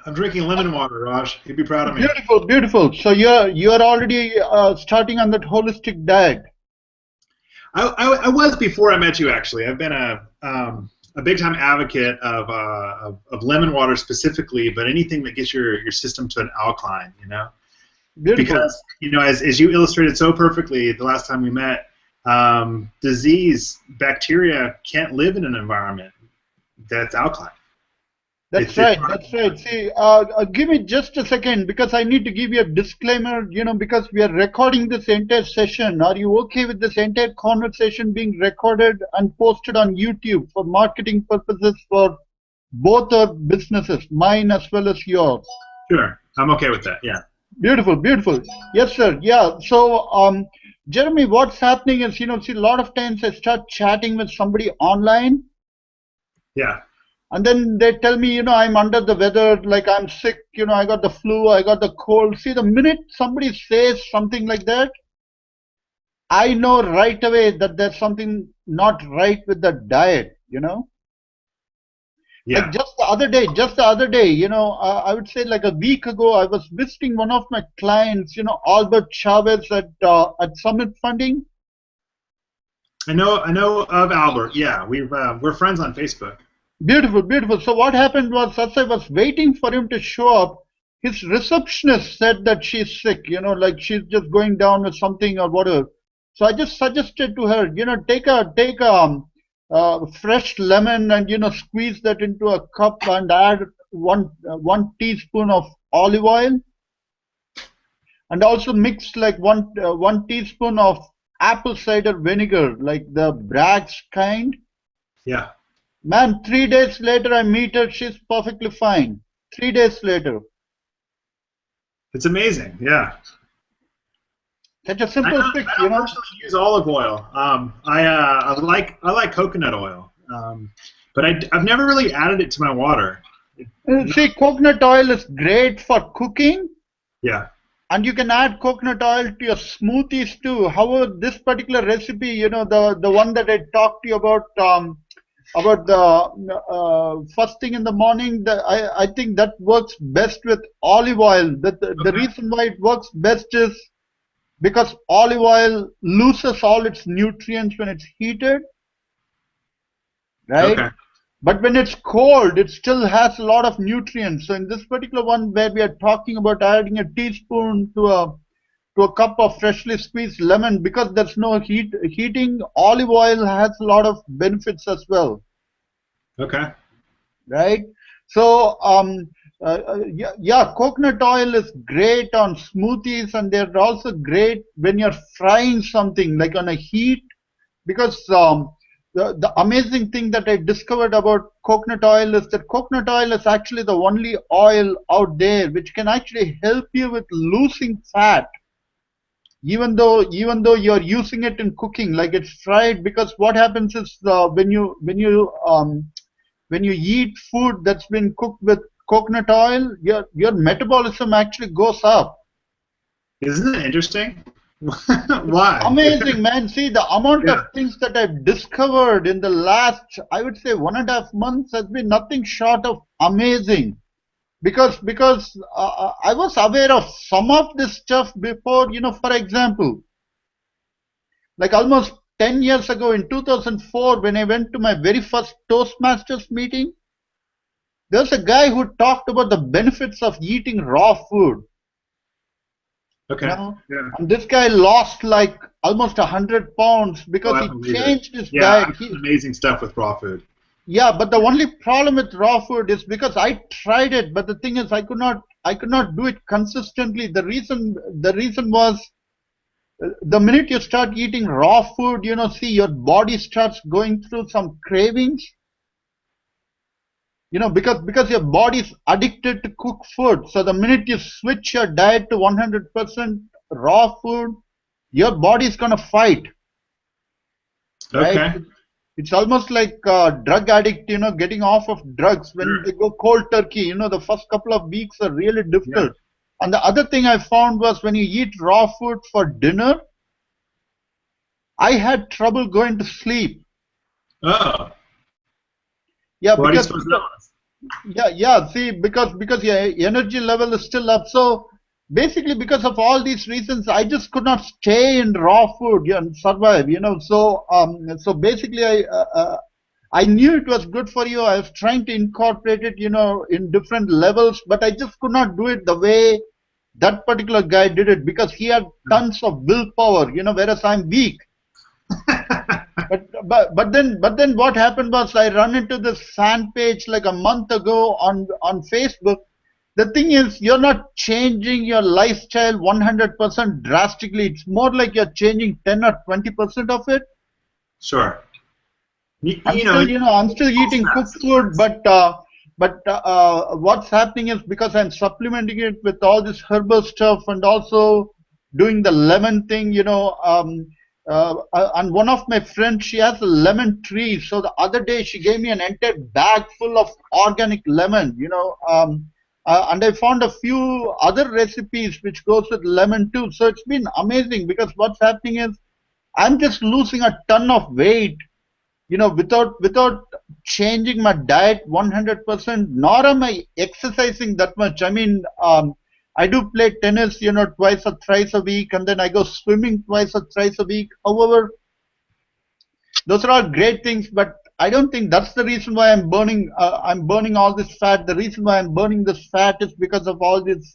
I'm drinking lemon water, Raj. You'd be proud of me. Beautiful, beautiful. So you're already starting on that holistic diet. I was before I met you, actually. I've been a big time advocate of lemon water specifically, but anything that gets your system to an alkaline, you know. Beautiful. Because as you illustrated so perfectly the last time we met, disease bacteria can't live in an environment that's alkaline. That's It's right. That's right. See, give me just a second because I need to give you a disclaimer, because we are recording this entire session. Are you okay with this entire conversation being recorded and posted on YouTube for marketing purposes for both our businesses, mine as well as yours? sure. I'm okay with that. Yeah. Beautiful, beautiful. Yes, sir. Yeah. So, Jeremy, what's happening is, see, a lot of times I start chatting with somebody online. Yeah. And then they tell me, I'm under the weather, like I'm sick, I got the flu, I got the cold. See, the minute somebody says something like that, I know right away that there's something not right with the diet. Like Yeah. just the other day, I would say like a week ago, I was visiting one of my clients, Albert Chavez at Summit Funding. I know of Albert. Yeah, we're friends on Facebook. Beautiful, beautiful. So what happened was, as I was waiting for him to show up, his receptionist said that she's sick, like she's just going down with something or whatever. So I just suggested to her, take a fresh lemon and squeeze that into a cup and add one teaspoon of olive oil, and also mix like one teaspoon of apple cider vinegar, like the Bragg's kind. Yeah. Man, 3 days later I meet her, she's perfectly fine. 3 days later. It's amazing. Yeah. Such a I simple don't, fix, I don't personally use olive oil. I like coconut oil, but I've never really added it to my water. See, coconut oil is great for cooking, Yeah. and you can add coconut oil to your smoothies too. However, this particular recipe, the one that I talked to you about the first thing in the morning, I think that works best with olive oil. The Okay. reason why it works best is because olive oil loses all its nutrients when it's heated, right? Okay. But when it's cold, it still has a lot of nutrients. So in this particular one where we are talking about adding a teaspoon to a cup of freshly squeezed lemon, because there's no heating, olive oil has a lot of benefits as well. Okay. Right? So, yeah, coconut oil is great on smoothies, and they're also great when you're frying something like on a heat, because the amazing thing that I discovered about coconut oil is that coconut oil is actually the only oil out there which can actually help you with losing fat, even though you're using it in cooking, like it's fried. Because what happens is when you eat food that's been cooked with coconut oil, your metabolism actually goes up. Isn't it interesting? Why? Amazing, man. See, the amount Yeah. of things that I've discovered in the last, I would say, 1.5 months has been nothing short of amazing. Because I was aware of some of this stuff before, for example, like almost 10 years ago in 2004, when I went to my very first Toastmasters meeting, there's a guy who talked about the benefits of eating raw food. Okay. Yeah. And this guy lost like almost 100 pounds Oh, because I he believe it. changed his Yeah, diet. I've done amazing stuff with raw food. Yeah, but the only problem with raw food is because I tried it, but the thing is I could not do it consistently. The reason was, the minute you start eating raw food, see, your body starts going through some cravings. Because your body's addicted to cooked food. So the minute you switch your diet to 100% raw food, your body's gonna fight, right? Okay. It's almost like a drug addict, getting off of drugs when Sure. they go cold turkey. The first couple of weeks are really Yeah. difficult. And the other thing I found was when you eat raw food for dinner, I had trouble going to sleep. Oh. Yeah, Why do you because suppose that was? Yeah. See, because your energy level is still up. So basically, because of all these reasons, I just could not stay in raw food, and survive. So basically, I knew it was good for you. I was trying to incorporate it, in different levels, but I just could not do it the way that particular guy did it because he had tons of willpower, whereas I'm weak. But then what happened was I run into this fan page like a month ago on Facebook. The thing is, you're not changing your lifestyle 100% drastically. It's more like you're changing 10 or 20% of it. Sure. I'm You know, still, I'm still all eating cooked fast. food, but what's happening is because I'm supplementing it with all this herbal stuff and also doing the lemon thing, and one of my friends, she has a lemon tree. So the other day she gave me an entire bag full of organic lemon, and I found a few other recipes which goes with lemon too. So it's been amazing because what's happening is I'm just losing a ton of weight, without changing my diet 100%, nor am I exercising that much. I mean, I do play tennis, twice or thrice a week, and then I go swimming twice or thrice a week. However, those are all great things, but I don't think that's the reason why I'm burning all this fat. The reason why I'm burning this fat is because of all this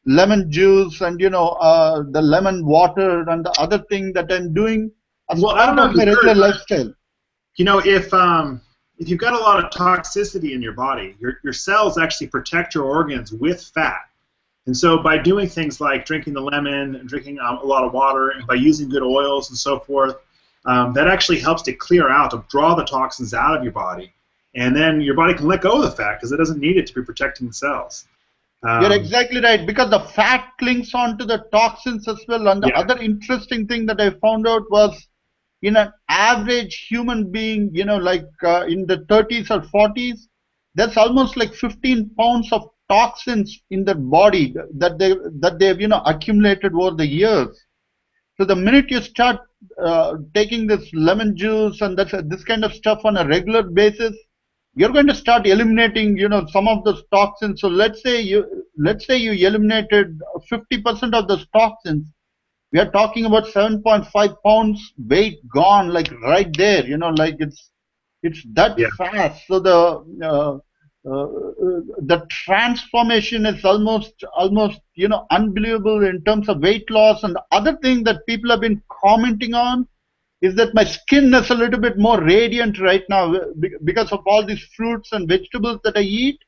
lemon juice and the lemon water and the other thing that I'm doing as Well, I don't part know of if you my regular heard, but lifestyle. if you've got a lot of toxicity in your body, your cells actually protect your organs with fat. And so by doing things like drinking the lemon and drinking a lot of water and by using good oils and so forth, that actually helps to clear out, to draw the toxins out of your body. And then your body can let go of the fat because it doesn't need it to be protecting the cells. You're Um, exactly right because the fat clings on to the toxins as well. And the yeah, other interesting thing that I found out was in an average human being, like in the 30s or 40s, there's almost like 15 pounds of toxins in their body that they've accumulated over the years. So the minute you start taking this lemon juice and this kind of stuff on a regular basis, you're going to start eliminating, some of those toxins. So let's say you eliminated 50% of those toxins. We are talking about 7.5 pounds weight gone, like right there. Like it's that yeah, fast. So the transformation is almost unbelievable in terms of weight loss. And the other thing that people have been commenting on is that my skin is a little bit more radiant right now because of all these fruits and vegetables that I eat,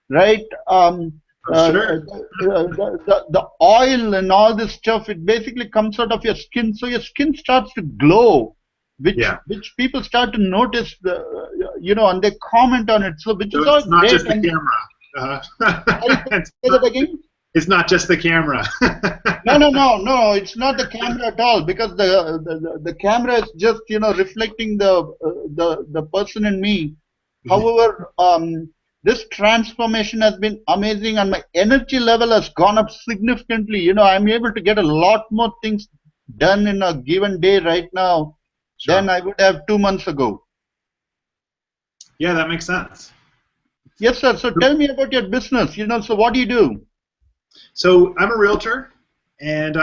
right? I'm sure. The oil and all this stuff, it basically comes out of your skin, so your skin starts to glow, which Yeah. which people start to notice, and they comment on it. So which So is all it's not great. just the And camera. sorry, It's say that again. it's not just the camera. No, it's not the camera at all because the camera is just reflecting the person in me. However, this transformation has been amazing, and my energy level has gone up significantly. I'm able to get a lot more things done in a given day right now than Sure. I would have 2 months ago. Yeah, that makes sense. Yes, sir. So tell me about your business. So what do you do? So I'm a realtor, and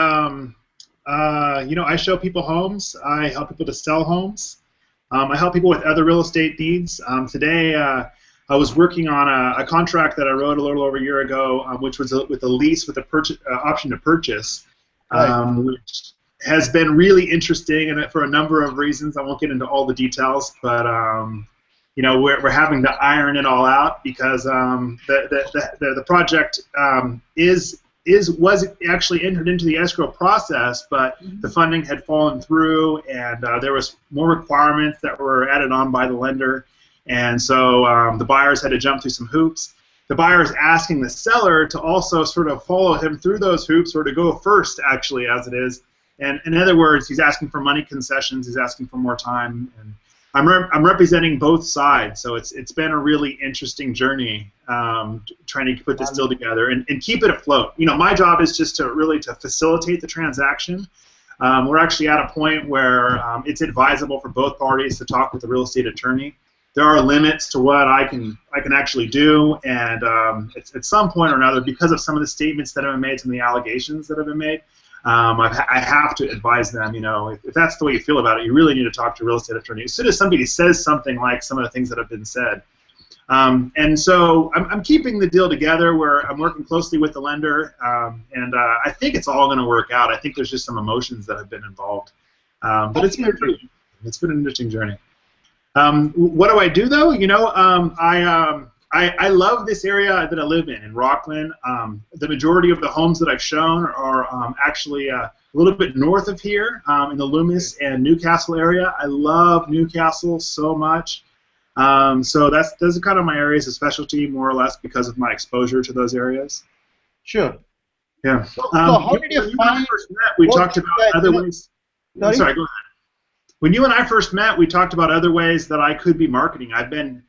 I show people homes. I help people to sell homes. I help people with other real estate needs. Today, I was working on a contract that I wrote a little over a year ago, which was with a lease with a option to purchase, Right. which has been really interesting, and for a number of reasons. I won't get into all the details, but we're having to iron it all out because the project was actually entered into the escrow process, but the funding had fallen through, and there was more requirements that were added on by the lender, and so the buyers had to jump through some hoops. The buyer is asking the seller to also sort of follow him through those hoops, or to go first, actually, as it is. And in other words, he's asking for money concessions. He's asking for more time. And I'm representing both sides, so it's been a really interesting journey trying to put this deal together and keep it afloat. My job is just to facilitate the transaction. We're actually at a point where it's advisable for both parties to talk with the real estate attorney. there are limits to what I can actually do, and at some point or another, because of some of the statements that have been made, some of the allegations that have been made, I have to advise them. If that's the way you feel about it, you really need to talk to a real estate attorney. As soon as somebody says something like some of the things that have been said. And so I'm keeping the deal together where I'm working closely with the lender, and I think it's all going to work out. I think there's just some emotions that have been involved. But it's been an interesting journey. What do I do, though? I love this area that I live in Rockland. The majority of the homes that I've shown are actually a little bit north of here in the Loomis and Newcastle area. I love Newcastle so much. So those are kind of my areas of specialty, more or less, because of my exposure to those areas. Sure. Yeah. So how did you find? First met, we talked about other ways. Sorry, go ahead. When you and I first met, we talked about other ways that I could be marketing. I've been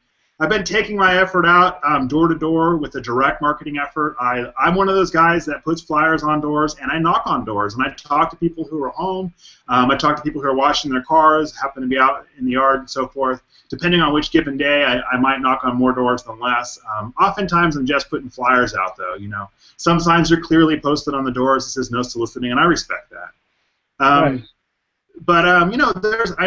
taking my effort out door to door with a direct marketing effort. I'm one of those guys that puts flyers on doors, and I knock on doors, and I talk to people who are home. I talk to people who are washing their cars, happen to be out in the yard, and so forth. Depending on which given day, I might knock on more doors than less. Oftentimes, I'm just putting flyers out, though. Some signs are clearly posted on the doors that says no soliciting, and I respect that. Right. But I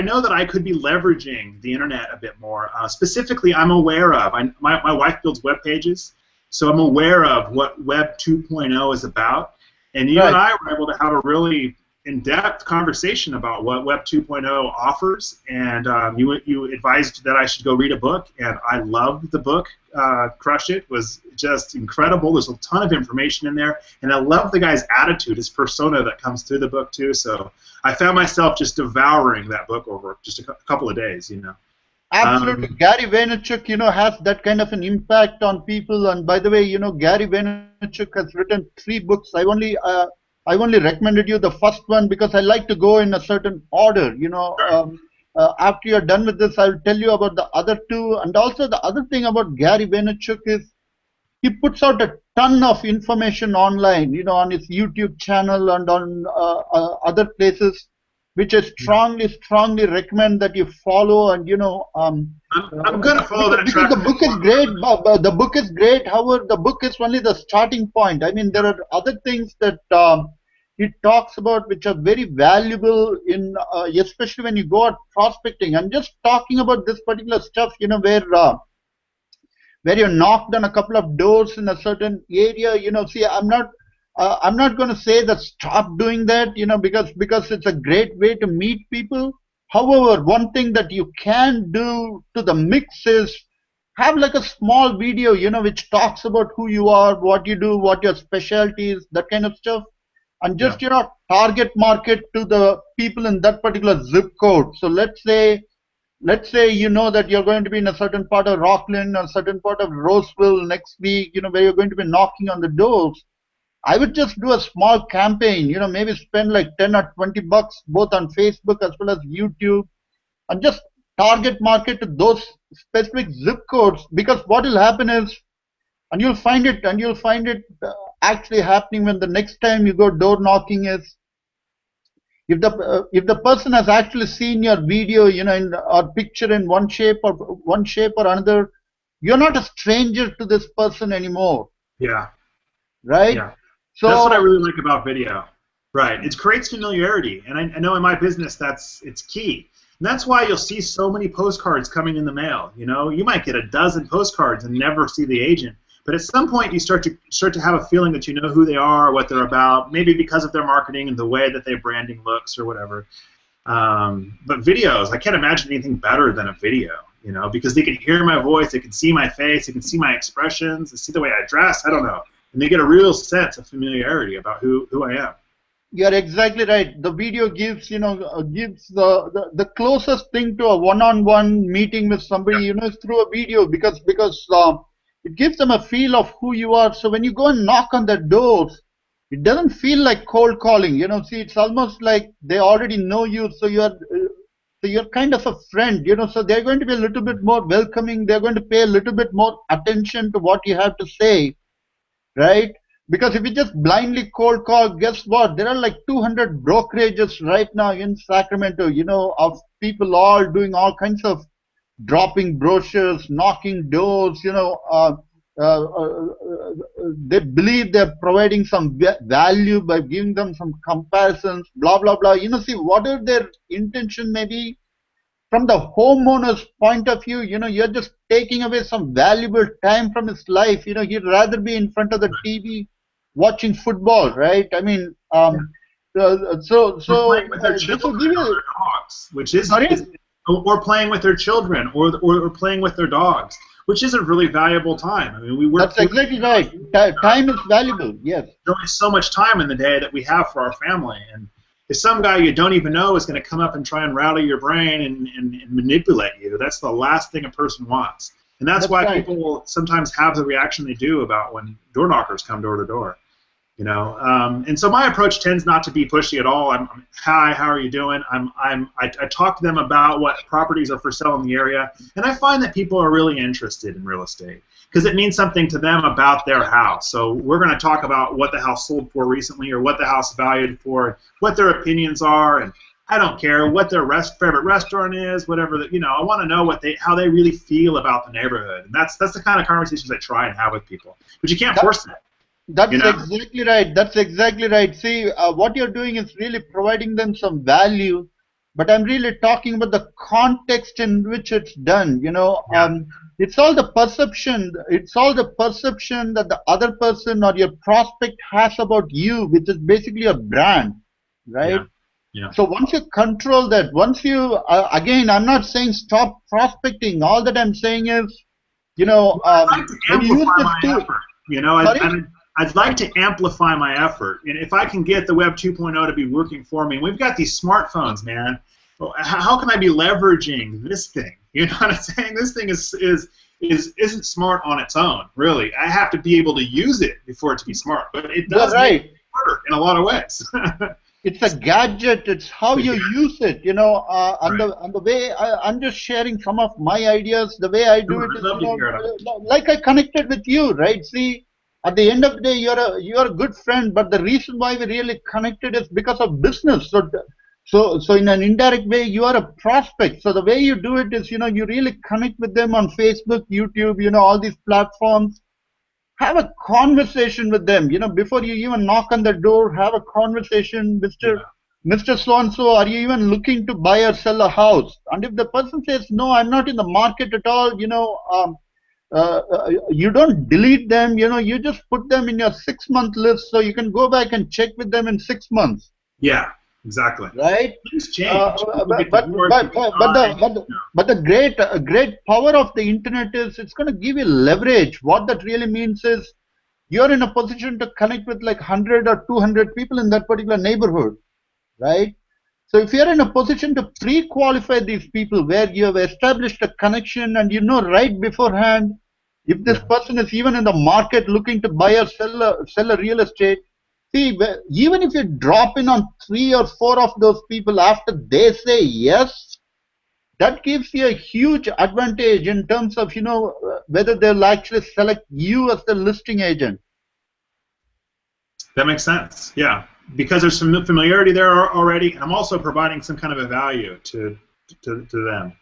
know that I could be leveraging the internet a bit more. Specifically, I'm aware of. My wife builds web pages, so I'm aware of what Web 2.0 is about. And you and I were able to have a really in-depth conversation about what Web 2.0 offers. And you advised that I should go read a book, and I loved the book. Crush It was just incredible. There's a ton of information in there, and I love the guy's attitude, his persona that comes through the book too. So I found myself just devouring that book over just a couple of days. Absolutely. Gary Vaynerchuk, has that kind of an impact on people. And by the way, Gary Vaynerchuk has written 3 books. I only recommended you the first one because I like to go in a certain order. After you're done with this, I'll tell you about the other 2. And also the other thing about Gary Vaynerchuk is he puts out a ton of information online, on his YouTube channel and on other places, which I strongly recommend that you follow. And I'm going to follow that track. The book is great. The book is great. However, the book is only the starting point. I mean, there are other things that he talks about which are very valuable in, especially when you go out prospecting. I'm just talking about this particular stuff, where you knocked on a couple of doors in a certain area. See, I'm not going to say that stop doing that, because it's a great way to meet people. However, one thing that you can do to the mix is have like a small video, which talks about who you are, what you do, what your specialty is, that kind of stuff. And just, target market to the people in that particular zip code. So let's say that you're going to be in a certain part of Rockland or a certain part of Roseville next week, where you're going to be knocking on the doors. I would just do a small campaign, maybe spend like 10 or 20 bucks both on Facebook as well as YouTube, and just target market to those specific zip codes. Because what will happen is, and you'll find it actually happening when the next time you go door knocking is, if the person has actually seen your video, or picture in one shape or another, you're not a stranger to this person anymore. Yeah. Right? Yeah. So that's what I really like about video. Right. It creates familiarity, and I know in my business it's key. And that's why you'll see so many postcards coming in the mail. You might get a dozen postcards and never see the agent. But at some point, you start to have a feeling that you know who they are, what they're about, maybe because of their marketing and the way that their branding looks or whatever. But videos, I can't imagine anything better than a video, because they can hear my voice, they can see my face, they can see my expressions, they see the way I dress, I don't know. And they get a real sense of familiarity about who I am. You're exactly right. The video gives the closest thing to a one-on-one meeting with somebody, is through a video, because it gives them a feel of who you are. So when you go and knock on their doors, it doesn't feel like cold calling. See, it's almost like they already know you, so you're kind of a friend. So they're going to be a little bit more welcoming. They're going to pay a little bit more attention to what you have to say, right? Because if you just blindly cold call, guess what? There are like 200 brokerages right now in Sacramento, of people all doing all kinds of dropping brochures, knocking doors, uh, uh, they believe they're providing some value by giving them some comparisons, blah, blah, blah. See, whatever their intention may be, from the homeowner's point of view, you're just taking away some valuable time from his life. He'd rather be in front of the TV watching football, right? I mean, Or playing with their this will children give or you. their dogs, which is, Sorry? or playing with their children or playing with their dogs, which is a really valuable time. I mean, we work. That's exactly right. Time is valuable. Yes. There's only so much time in the day that we have for our family, and if some guy you don't even know is going to come up and try and rattle your brain and manipulate you, that's the last thing a person wants. And that's why right. people will sometimes have the reaction they do about when door knockers come door to door. And so my approach tends not to be pushy at all. Hi, how are you doing? I talk to them about what properties are for sale in the area, and I find that people are really interested in real estate because it means something to them about their house. So we're going to talk about what the house sold for recently, or what the house valued for, what their opinions are, and I don't care what their favorite restaurant is, whatever. I want to know how they really feel about the neighborhood, and that's the kind of conversations I try and have with people. But you can't force that. That's exactly right. That's exactly right. See, what you're doing is really providing them some value, but I'm really talking about the context in which it's done. It's all the perception. It's all the perception that the other person or your prospect has about you, which is basically a brand, right? Yeah. So once you control that, once you again, I'm not saying stop prospecting. All that I'm saying is, I'd like to amplify my effort. I'd like to amplify my effort. And if I can get the Web 2.0 to be working for me, and we've got these smartphones, man. How can I be leveraging this thing? You know what I'm saying? This thing isn't smart on its own, really. I have to be able to use it for it to be smart. But it does make it smarter in a lot of ways. It's a gadget. It's how you use it, and the way I'm just sharing some of my ideas. The way I do it is, like I connected with you, right? See, at the end of the day, you're a good friend, but the reason why we really connected is because of business. So in an indirect way, you are a prospect. So the way you do it is, you really connect with them on Facebook, YouTube, all these platforms. Have a conversation with them, before you even knock on the door. Have a conversation, Mr. So-and-so, are you even looking to buy or sell a house? And if the person says, no, I'm not in the market at all, you don't delete them, you just put them in your 6-month list so you can go back and check with them in 6 months. Yeah, exactly. Right? Things change. But the great power of the internet is it's going to give you leverage. What that really means is you're in a position to connect with like 100 or 200 people in that particular neighborhood, right? So if you're in a position to pre-qualify these people where you have established a connection and right beforehand if this person is even in the market looking to buy or sell a real estate, see, even if you drop in on 3 or 4 of those people after they say yes, that gives you a huge advantage in terms of, whether they'll actually select you as the listing agent. That makes sense, yeah. Because there's some familiarity there already, and I'm also providing some kind of a value to them.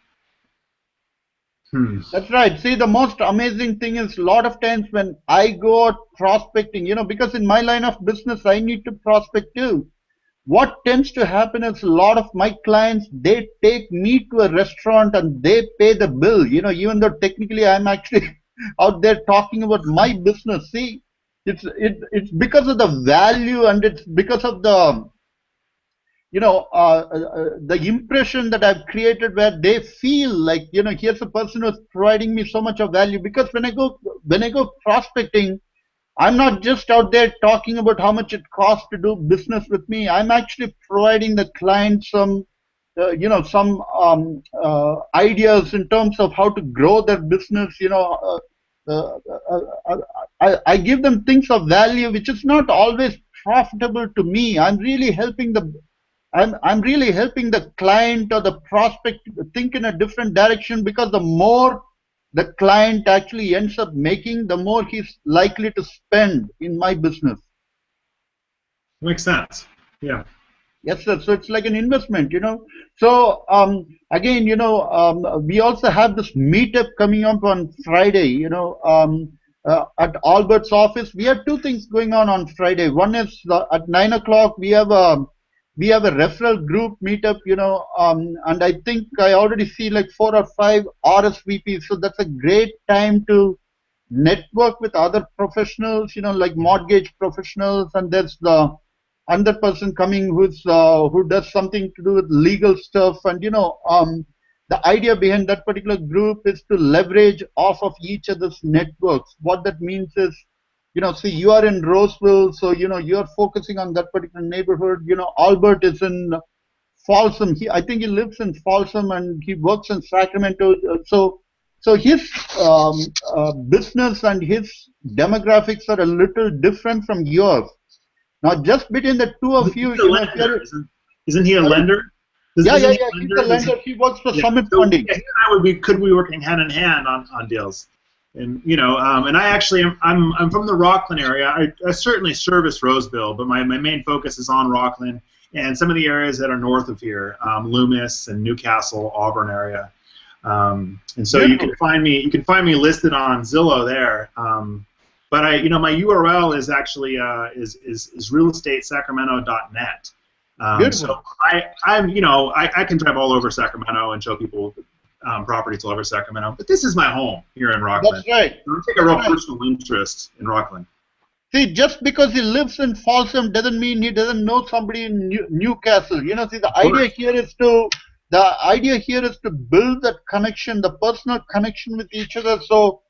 That's right. See, the most amazing thing is a lot of times when I go out prospecting, because in my line of business, I need to prospect too. What tends to happen is a lot of my clients, they take me to a restaurant and they pay the bill, even though technically I'm actually out there talking about my business. See, it's because of the value and it's because of the the impression that I've created where they feel like, here's a person who's providing me so much of value. Because when I go prospecting, I'm not just out there talking about how much it costs to do business with me. I'm actually providing the client some, ideas in terms of how to grow their business. I give them things of value, which is not always profitable to me. I'm really helping the client or the prospect think in a different direction, because the more the client actually ends up making, the more he's likely to spend in my business. Makes sense. Yeah. Yes, sir. So it's like an investment, you know. So again, you know, we also have this meetup coming up on Friday, you know, at Albert's office. We have two things going on Friday. One is at 9 o'clock we have a referral group meetup, you know, and I think I already see like 4 or 5 RSVPs. So that's a great time to network with other professionals, you know, like mortgage professionals, and there's the another person coming who does something to do with legal stuff, and you know, the idea behind that particular group is to leverage off of each other's networks. What that means is, you know, see, you are in Roseville, so you know you're focusing on that particular neighborhood. You know, Albert is in Folsom. I think he lives in Folsom and he works in Sacramento. So his business and his demographics are a little different from yours. Now, just between the two of He's you, a you know, if lender, you're, isn't he a sorry? lender? Yeah, Isn't yeah, he yeah. a He's a lender? lender. He works for Yeah. Summit So Funding. yeah, he and I could be working hand in hand on deals. And you know, and I actually I'm from the Rockland area. I certainly service Roseville, but my main focus is on Rockland and some of the areas that are north of here, Loomis and Newcastle, Auburn area. And so Beautiful. you can find me listed on Zillow there. But you know, my URL is actually is realestatesacramento.net. Beautiful. So you know, I can drive all over Sacramento and show people properties all over Sacramento, but this is my home here in Rockland. That's right. I take a real personal interest in Rockland. See, just because he lives in Folsom doesn't mean he doesn't know somebody in Newcastle. You know, see, the idea here is to build that connection, the personal connection with each other. So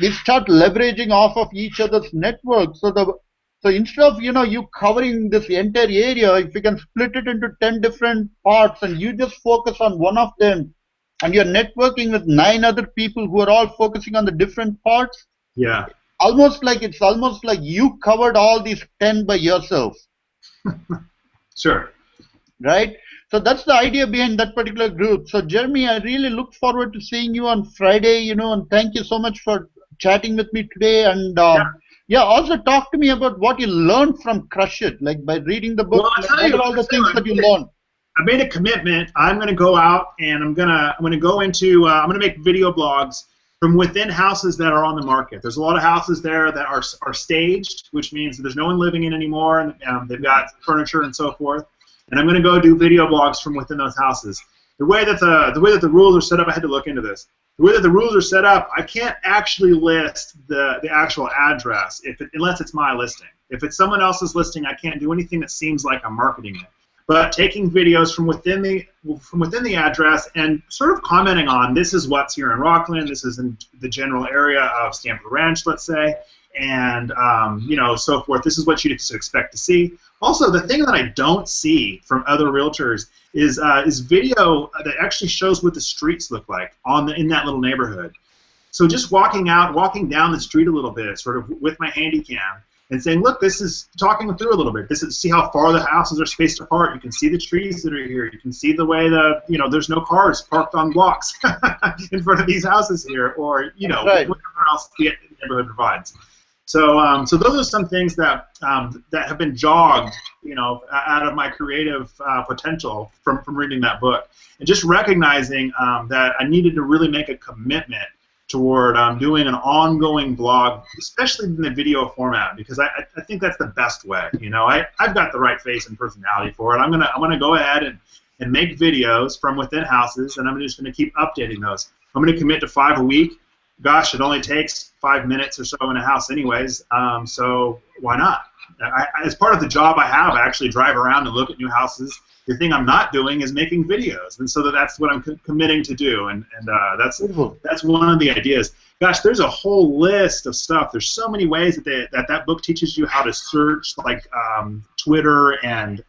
we start leveraging off of each other's network. So instead of, you know, you covering this entire area, if you can split it into 10 different parts and you just focus on one of them, and you're networking with 9 other people who are all focusing on the different parts, Yeah. it's almost like you covered all these 10 by yourself. Sure. Right? So that's the idea behind that particular group. So Jeremy, I really look forward to seeing you on Friday, you know, and thank you so much for chatting with me today. And yeah, also talk to me about what you learned from Crush It, like by reading the book. Well, Like, what are all the things that you learned? I made a commitment. I'm going to go out and I'm going to go into I'm going to make video blogs from within houses that are on the market. There's a lot of houses there that are staged, which means that there's no one living in anymore, and they've got furniture and so forth. And I'm going to go do video blogs from within those houses. The way that the rules are set up, I had to look into this. The way that the rules are set up, I can't actually list the actual address unless it's my listing. If it's someone else's listing, I can't do anything that seems like I'm marketing it. But taking videos from within the address and sort of commenting on, this is what's here in Rockland, this is in the general area of Stanford Ranch, let's say, and you know, so forth. This is what you'd expect to see. Also, the thing that I don't see from other realtors is video that actually shows what the streets look like in that little neighborhood. So just walking down the street a little bit, sort of with my handy cam, and saying, look, this is talking through a little bit. This is see how far the houses are spaced apart. You can see the trees that are here. You can see the way there's no cars parked on blocks in front of these houses here, or whatever else the neighborhood provides. So those are some things that have been jogged, out of my creative potential from reading that book, and just recognizing that I needed to really make a commitment toward doing an ongoing blog, especially in the video format, because I think that's the best way. I've got the right face and personality for it. I'm gonna go ahead and make videos from within houses, and I'm just gonna keep updating those. I'm gonna commit to 5 a week. Gosh, it only takes 5 minutes or so in a house anyways, so why not? As part of the job I have, I actually drive around and look at new houses. The thing I'm not doing is making videos, and so that's what I'm committing to do, and that's one of the ideas. Gosh, there's a whole list of stuff. There's so many ways that book teaches you how to search, like Twitter, and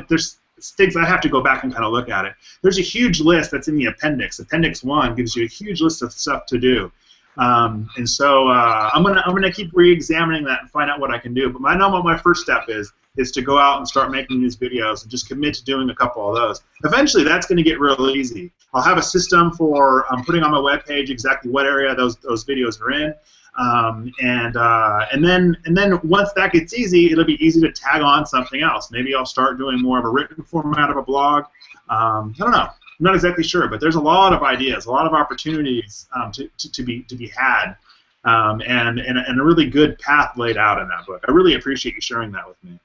there's things I have to go back and kind of look at it. There's a huge list that's in the appendix. Appendix 1 gives you a huge list of stuff to do. And so I'm gonna keep re-examining that and find out what I can do. But I know what my first step is to go out and start making these videos and just commit to doing a couple of those. Eventually, that's going to get real easy. I'll have a system for putting on my webpage exactly what area those videos are in. And then once that gets easy, it'll be easy to tag on something else. Maybe I'll start doing more of a written format of a blog. I don't know. I'm not exactly sure, but there's a lot of ideas, a lot of opportunities to be had, and a really good path laid out in that book. I really appreciate you sharing that with me.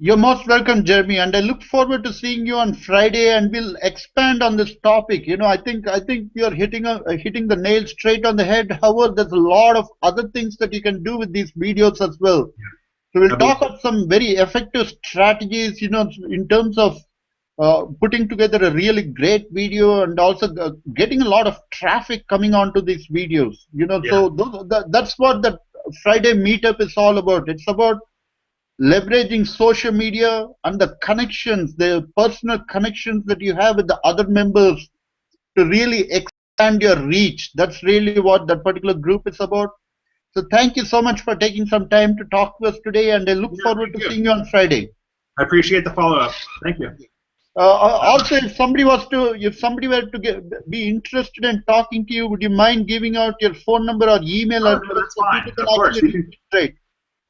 You're most welcome, Jeremy, and I look forward to seeing you on Friday, and we'll expand on this topic. You know, I think you're hitting the nail straight on the head. However, there's a lot of other things that you can do with these videos as well. Yeah. So we'll talk about some very effective strategies, you know, in terms of putting together a really great video, and also getting a lot of traffic coming onto these videos. You know, Yeah. so that's what the Friday meetup is all about. It's about leveraging social media and the connections, the personal connections that you have with the other members to really expand your reach. That's really what that particular group is about. So thank you so much for taking some time to talk to us today, and I look forward to seeing you on Friday. I appreciate the follow-up. Thank you. Also, if somebody were to be interested in talking to you, would you mind giving out your phone number or email address? No, that's fine. Of course.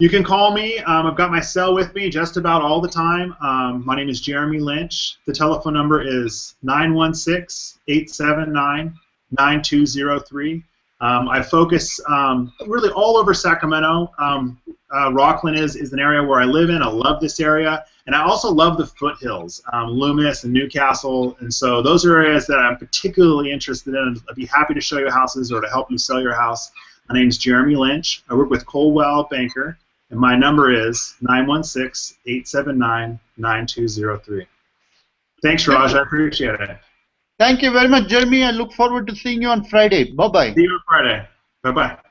You can call me. I've got my cell with me just about all the time. My name is Jeremy Lynch. The telephone number is 916-879-9203. I focus really all over Sacramento. Rockland is an area where I live in. I love this area. And I also love the foothills, Loomis and Newcastle. And so those are areas that I'm particularly interested in. I'd be happy to show you houses or to help you sell your house. My name is Jeremy Lynch. I work with Coldwell Banker. And my number is 916-879-9203. Thanks, Raj. I appreciate it. Thank you very much, Jeremy. I look forward to seeing you on Friday. Bye-bye. See you on Friday. Bye-bye.